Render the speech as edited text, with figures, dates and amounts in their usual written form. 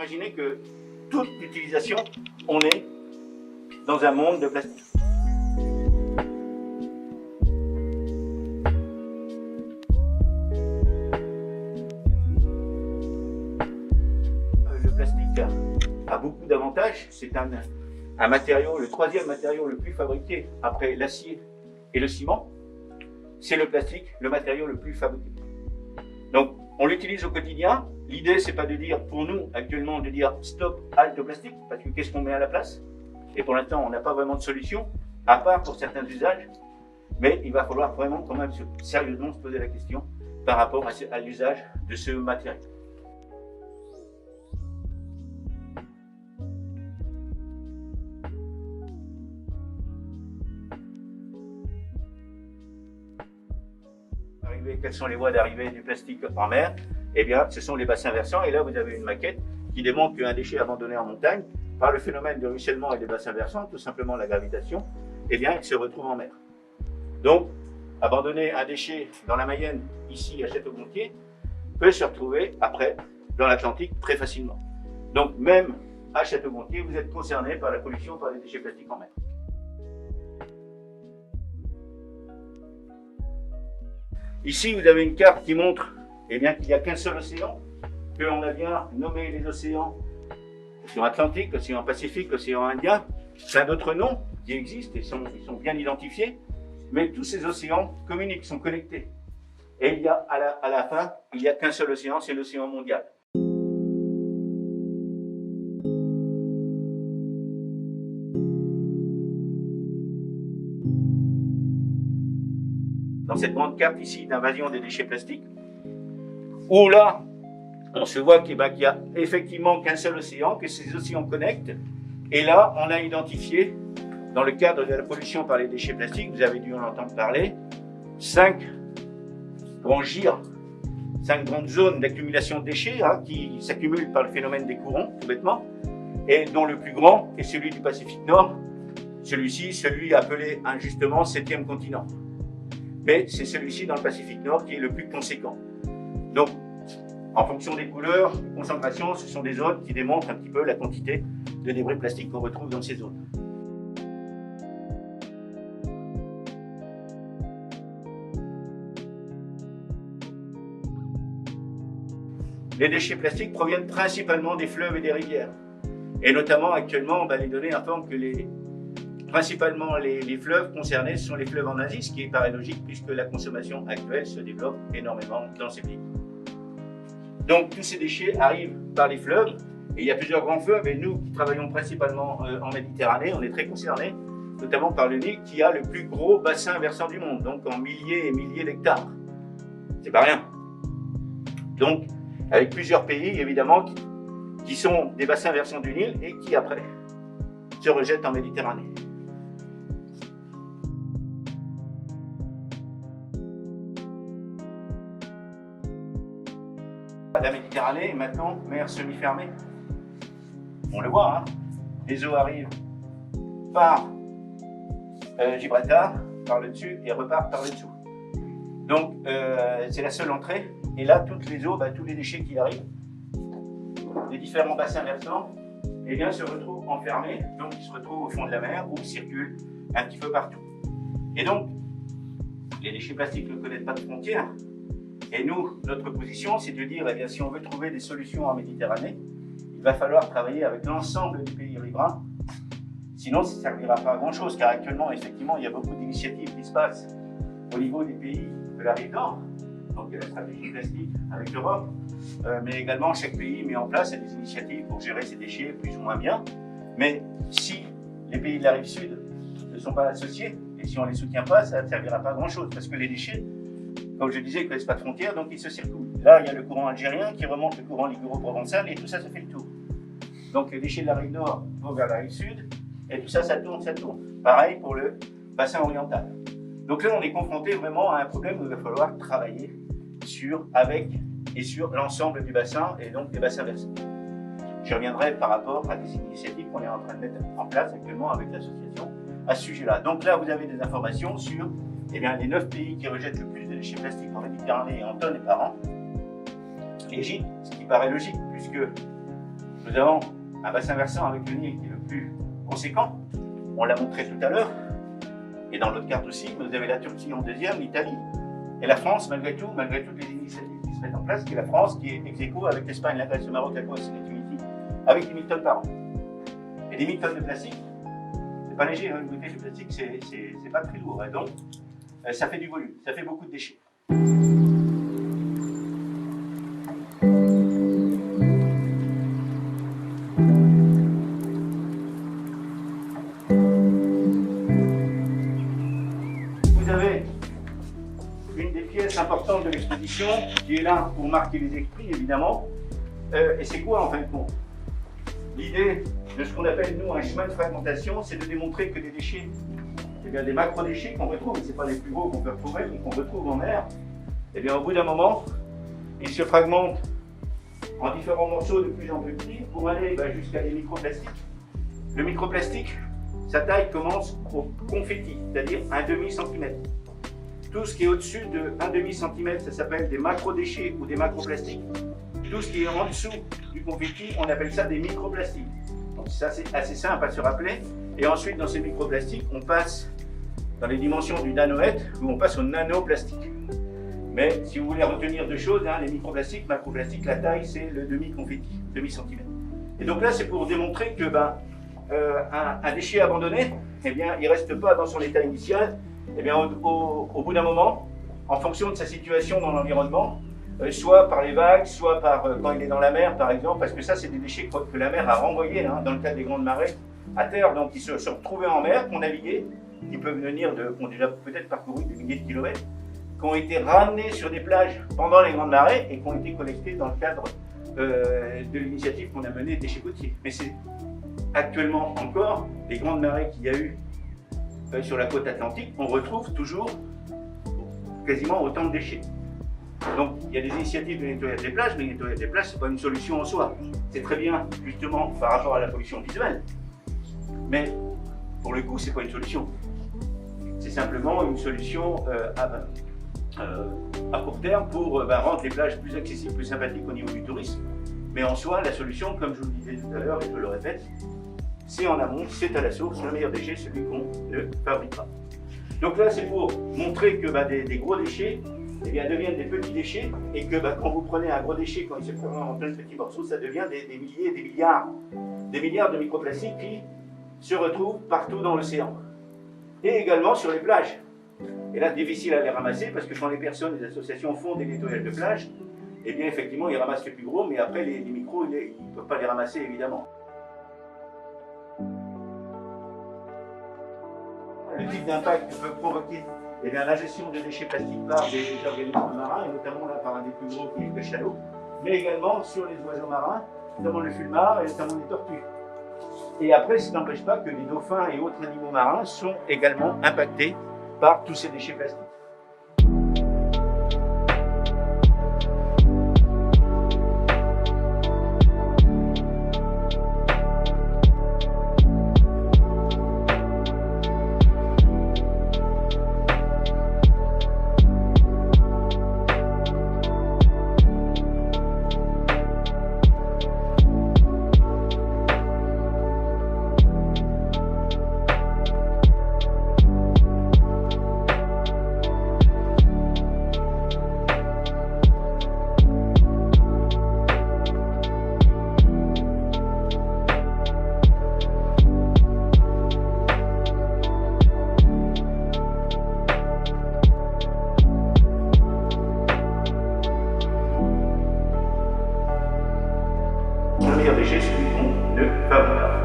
imaginer que toute utilisation, on est dans un monde de plastique. Le plastique a beaucoup d'avantages. C'est un matériau, le troisième matériau le plus fabriqué après l'acier et le ciment. C'est le plastique, le matériau le plus fabriqué. Donc, on l'utilise au quotidien. L'idée, c'est pas de dire, pour nous, actuellement, de dire stop, halte au plastique, parce que qu'est-ce qu'on met à la place? Et pour l'instant, on n'a pas vraiment de solution, à part pour certains usages. Mais il va falloir vraiment quand même sérieusement se poser la question par rapport à l'usage de ce matériau. Quelles sont les voies d'arrivée du plastique en mer? Eh bien, ce sont les bassins versants. Et là, vous avez une maquette qui démontre qu'un déchet abandonné en montagne, par le phénomène de ruissellement et des bassins versants, tout simplement la gravitation, eh bien, il se retrouve en mer. Donc, abandonner un déchet dans la Mayenne, ici à Château-Gontier, peut se retrouver après dans l'Atlantique très facilement. Donc, même à Château-Gontier, vous êtes concerné par la pollution par les déchets plastiques en mer. Ici, vous avez une carte qui montre eh bien, qu'il n'y a qu'un seul océan, que l'on a bien nommé les océans, l'océan Atlantique, l'océan Pacifique, l'océan Indien, plein d'autres noms qui existent et ils sont bien identifiés, mais tous ces océans communiquent, sont connectés. Et il y a, à la fin, il n'y a qu'un seul océan, c'est l'océan mondial. Dans cette grande carte ici d'invasion des déchets plastiques, où là, on se voit qu'il n'y a effectivement qu'un seul océan, que ces océans connectent. Et là, on a identifié, dans le cadre de la pollution par les déchets plastiques, vous avez dû en entendre parler, 5 grands gyres, 5 grandes zones d'accumulation de déchets qui s'accumulent par le phénomène des courants, tout bêtement, et dont le plus grand est celui du Pacifique Nord, celui-ci, celui appelé injustement 7e continent. Mais c'est celui-ci dans le Pacifique Nord qui est le plus conséquent. Donc, en fonction des couleurs, des concentrations, ce sont des zones qui démontrent un petit peu la quantité de débris plastiques qu'on retrouve dans ces zones. Les déchets plastiques proviennent principalement des fleuves et des rivières. Et notamment, actuellement, les données informent que principalement les fleuves concernés sont les fleuves en Asie, ce qui paraît logique puisque la consommation actuelle se développe énormément dans ces pays. Donc tous ces déchets arrivent par les fleuves, et il y a plusieurs grands fleuves, et nous qui travaillons principalement en Méditerranée, on est très concernés, notamment par le Nil qui a le plus gros bassin versant du monde, donc en milliers et milliers d'hectares. C'est pas rien. Donc avec plusieurs pays évidemment qui sont des bassins versants du Nil et qui après se rejettent en Méditerranée. La Méditerranée est maintenant mer semi-fermée. On le voit, hein. Les eaux arrivent par Gibraltar, par le dessus, et repartent par le dessous. Donc, c'est la seule entrée. Et là, toutes les eaux, tous les déchets qui arrivent, des différents bassins versants, eh bien, se retrouvent enfermés. Donc, ils se retrouvent au fond de la mer où ils circulent un petit peu partout. Et donc, les déchets plastiques ne connaissent pas de frontières. Et nous, notre position, c'est de dire, eh bien, si on veut trouver des solutions en Méditerranée, il va falloir travailler avec l'ensemble des pays riverains. Sinon, ça ne servira pas à grand-chose, car actuellement, effectivement, il y a beaucoup d'initiatives qui se passent au niveau des pays de la rive nord. Donc, il y a la stratégie plastique avec l'Europe, mais également, chaque pays met en place des initiatives pour gérer ses déchets plus ou moins bien. Mais si les pays de la rive sud ne sont pas associés, et si on ne les soutient pas, ça ne servira pas à grand-chose, parce que les déchets, comme je disais, ils ne connaissent pas de frontières, donc ils se circulent. Là, il y a le courant algérien qui remonte le courant liguro-provençal et tout ça, ça fait le tour. Donc les déchets de la rive nord vont vers la rive sud et tout ça, ça tourne, ça tourne. Pareil pour le bassin oriental. Donc là, on est confronté vraiment à un problème où il va falloir travailler sur l'ensemble du bassin et donc des bassins versants. Je reviendrai par rapport à des initiatives qu'on est en train de mettre en place actuellement avec l'association à ce sujet-là. Donc là, vous avez des informations sur les 9 pays qui rejettent le plus de déchets plastiques en Méditerranée et en tonnes par an. L'Égypte, ce qui paraît logique, puisque Nous avons un bassin versant avec le Nil qui est le plus conséquent. On l'a montré tout à l'heure. Et dans l'autre carte aussi, vous avez la Turquie en deuxième, l'Italie. Et la France, malgré toutes les initiatives qui se mettent en place, qui est la France qui est ex aequo avec l'Espagne, la Grèce, le Maroc, la Corse et la Tunisie, avec 10 000 tonnes par an. Et 10 000 tonnes de plastique, c'est pas léger, hein, le plastique, c'est pas très lourd. Hein, donc, ça fait du volume, ça fait beaucoup de déchets. Vous avez une des pièces importantes de l'exposition qui est là pour marquer les esprits, évidemment. Et c'est quoi en fin de compte? L'idée de ce qu'on appelle, nous, un chemin de fragmentation, c'est de démontrer que les déchets, eh bien, des macro-déchets qu'on retrouve, et ce n'est pas les plus gros qu'on peut retrouver, mais qu'on retrouve en mer, eh bien, au bout d'un moment, ils se fragmentent en différents morceaux de plus en plus petits pour aller jusqu'à des microplastiques. Le microplastique, sa taille commence au confetti, c'est-à-dire 1/2 centimètre. Tout ce qui est au-dessus de 1/2 centimètre, ça s'appelle des macro-déchets ou des macroplastiques. Tout ce qui est en dessous du confetti, on appelle ça des microplastiques. Donc ça, c'est assez simple à se rappeler. Et ensuite, dans ces microplastiques, on passe dans les dimensions du nanomètre, où on passe au nanoplastique. Mais si vous voulez retenir deux choses, hein, les microplastiques, macroplastiques, la taille, c'est le demi-confetti, demi-centimètre. Et donc là, c'est pour démontrer que un déchet abandonné, eh bien, il ne reste pas dans son état initial. Eh bien, au bout d'un moment, en fonction de sa situation dans l'environnement, soit par les vagues, soit quand il est dans la mer, par exemple, parce que ça, c'est des déchets que la mer a renvoyés, hein, dans le cadre des grandes marées, à terre, donc ils se sont retrouvés en mer, qu'on naviguait, qui peuvent venir ont déjà peut-être parcouru des milliers de kilomètres, qui ont été ramenés sur des plages pendant les grandes marées et qui ont été collectés dans le cadre de l'initiative qu'on a menée Déchets côtiers. Mais c'est actuellement encore les grandes marées qu'il y a eu sur la côte atlantique, on retrouve toujours quasiment autant de déchets. Donc il y a des initiatives de nettoyage des plages, mais le nettoyage des plages, ce n'est pas une solution en soi. C'est très bien, justement, par rapport à la pollution visuelle. Mais pour le coup, ce n'est pas une solution. C'est simplement une solution à court terme pour rendre les plages plus accessibles, plus sympathiques au niveau du tourisme. Mais en soi, la solution, comme je vous le disais tout à l'heure et je le répète, c'est en amont, c'est à la source, le meilleur déchet, celui qu'on ne fabrique pas. Donc là, c'est pour montrer que des gros déchets eh bien, deviennent des petits déchets et que quand vous prenez un gros déchet, quand il se transforme en plein de petits morceaux, ça devient des milliers, des milliards de microplastiques qui se retrouvent partout dans l'océan. Et également sur les plages. Et là, difficile à les ramasser parce que quand les personnes, les associations font des nettoyages de plage, eh bien effectivement, ils ramassent les plus gros, mais après les micros, ils ne peuvent pas les ramasser évidemment. Le type d'impact que peut provoquer la gestion des déchets plastiques par des organismes marins, et notamment là, par un des plus gros qui est le cachalot, mais également sur les oiseaux marins, notamment le fulmar et notamment les tortues. Et après, ça n'empêche pas que les dauphins et autres animaux marins sont également impactés par tous ces déchets plastiques. Le meilleur déchet, celui qu'on ne fabrique pas.